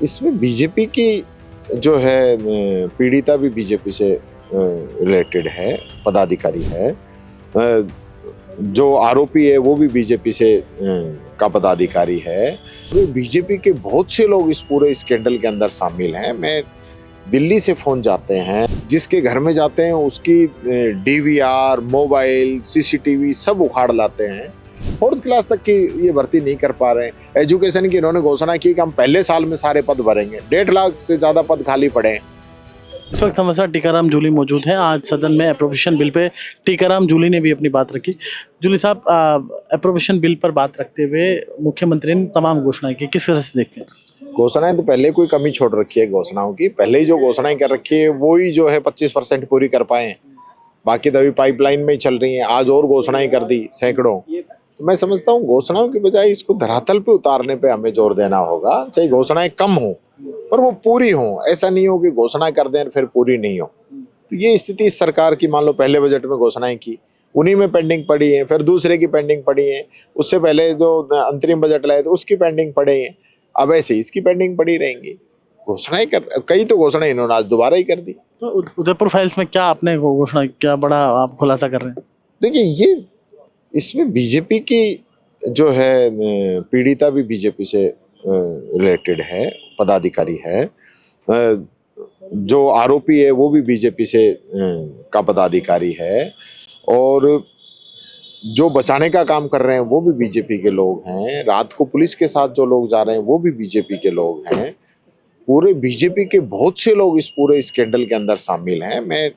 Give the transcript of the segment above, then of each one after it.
इसमें बीजेपी की जो है पीड़िता भी बीजेपी से रिलेटेड है, पदाधिकारी है। जो आरोपी है वो भी बीजेपी से का पदाधिकारी है। तो बीजेपी के बहुत से लोग इस पूरे स्कैंडल के अंदर शामिल हैं। मैं दिल्ली से फोन जाते हैं, जिसके घर में जाते हैं उसकी डीवीआर, मोबाइल, सीसीटीवी सब उखाड़ लाते हैं। 4th क्लास तक की ये भर्ती नहीं कर पा रहे हैं। एजुकेशन की इन्होंने घोषणा की कि हम पहले साल में सारे पद भरेंगे। 1.5 लाख से ज्यादा पद खाली पड़े हैं। इस वक्त हमारे साथ टीकाराम जूली मौजूद हैं। आज सदन में appropriation bill pay Tikaram Jully ने भी अपनी बात रखी। जूली साहब, एप्रोप्रिएशन बिल पर बात रखते हुए मुख्यमंत्री ने तमाम घोषणाएं की, किस तरह से देखते हैं? घोषणाएं तो पहले कोई कमी छोड़ रखी है घोषणाओं की। पहले ही जो घोषणाएं कर रखी है वो ही जो है 25% पूरी कर पाए हैं। बाकी तो अभी पाइपलाइन में ही चल रही है। आज और घोषणाएं कर दी सैकड़ों। तो मैं समझता हूँ घोषणाओं की बजाय इसको धरातल पे उतारने पे हमें जोर देना होगा। चाहे घोषणाएं कम हो पर वो पूरी हो। ऐसा नहीं हो कि घोषणा कर दें फिर पूरी नहीं हो। तो ये स्थिति इस सरकार की, मान लो पहले बजट में घोषणाएं की, उन्हीं में पेंडिंग पड़ी है, फिर दूसरे की पेंडिंग पड़ी है, उससे पहले जो अंतरिम बजट लाए तो उसकी पेंडिंग पड़ी है, अब ऐसे इसकी पेंडिंग पड़ी रहेंगी। घोषणाएं कर कई तो घोषणाएं इन्होंने आज दोबारा ही कर दी। तो उदयपुर फाइल्स में क्या आपने घोषणा, क्या बड़ा आप खुलासा कर रहे हैं? देखिए, ये इसमें बीजेपी की जो है पीड़िता भी बीजेपी से रिलेटेड है, पदाधिकारी है। जो आरोपी है वो भी बीजेपी से का पदाधिकारी है, और जो बचाने का काम कर रहे हैं वो भी बीजेपी के लोग हैं। रात को पुलिस के साथ जो लोग जा रहे हैं वो भी बीजेपी के लोग हैं। पूरे बीजेपी के बहुत से लोग इस पूरे स्कैंडल के अंदर शामिल हैं। मैं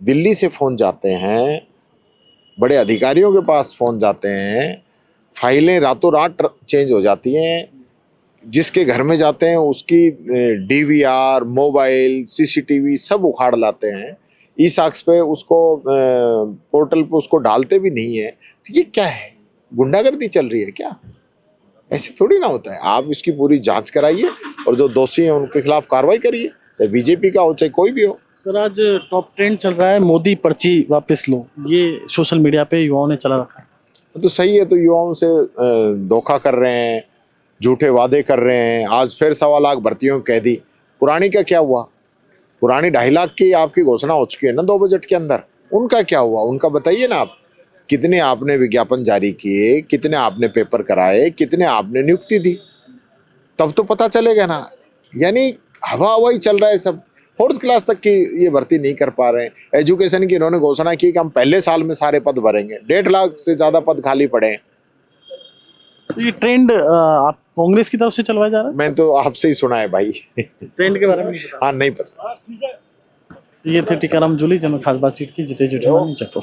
दिल्ली से फोन जाते हैं, बड़े अधिकारियों के पास फोन जाते हैं, फाइलें रातों रात चेंज हो जाती हैं। जिसके घर में जाते हैं उसकी डीवीआर, मोबाइल, सीसीटीवी सब उखाड़ लाते हैं। ई-साक्ष्य पे उसको पोर्टल पे उसको डालते भी नहीं है। तो ये क्या है? गुंडागर्दी चल रही है क्या? ऐसे थोड़ी ना होता है। आप इसकी पूरी जांच कराइए और जो दोषी हैं उनके खिलाफ कार्रवाई करिए, चाहे बीजेपी का हो चाहे कोई भी हो। सर, आज टॉप ट्रेंड चल रहा है, मोदी पर्ची वापस लो, ये सोशल मीडिया पे युवाओं ने चला रखा है। तो सही है, तो युवाओं से धोखा कर रहे हैं, झूठे वादे कर रहे हैं। आज फिर 1.25 लाख भर्तियों की कह दी। पुरानी का क्या हुआ? पुरानी 2.5 लाख की आपकी घोषणा हो चुकी है ना 2 बजट के अंदर। उनका क्या हुआ? उनका बताइए ना आप। कितने आपने विज्ञापन जारी किए, कितने आपने पेपर कराए, कितने आपने नियुक्ति दी, तब तो पता चलेगा ना। यानी हवा हवा ही चल रहा है सब। 4th क्लास तक की ये भर्ती नहीं कर पा रहे हैं। एजुकेशन की इन्होंने घोषणा की कि हम पहले साल में सारे पद भरेंगे। 1.5 लाख से ज्यादा पद खाली पड़े हैं। तो ये ट्रेंड आप कांग्रेस की तरफ से चलवाया जा रहा है? मैं तो आपसे ही सुना है भाई। ट्रेंड के बारे में नहीं पता। हाँ, नहीं पता। ये थे टीकाराम जूली, जिन्होंने खास बातचीत की। जिते जयपुर।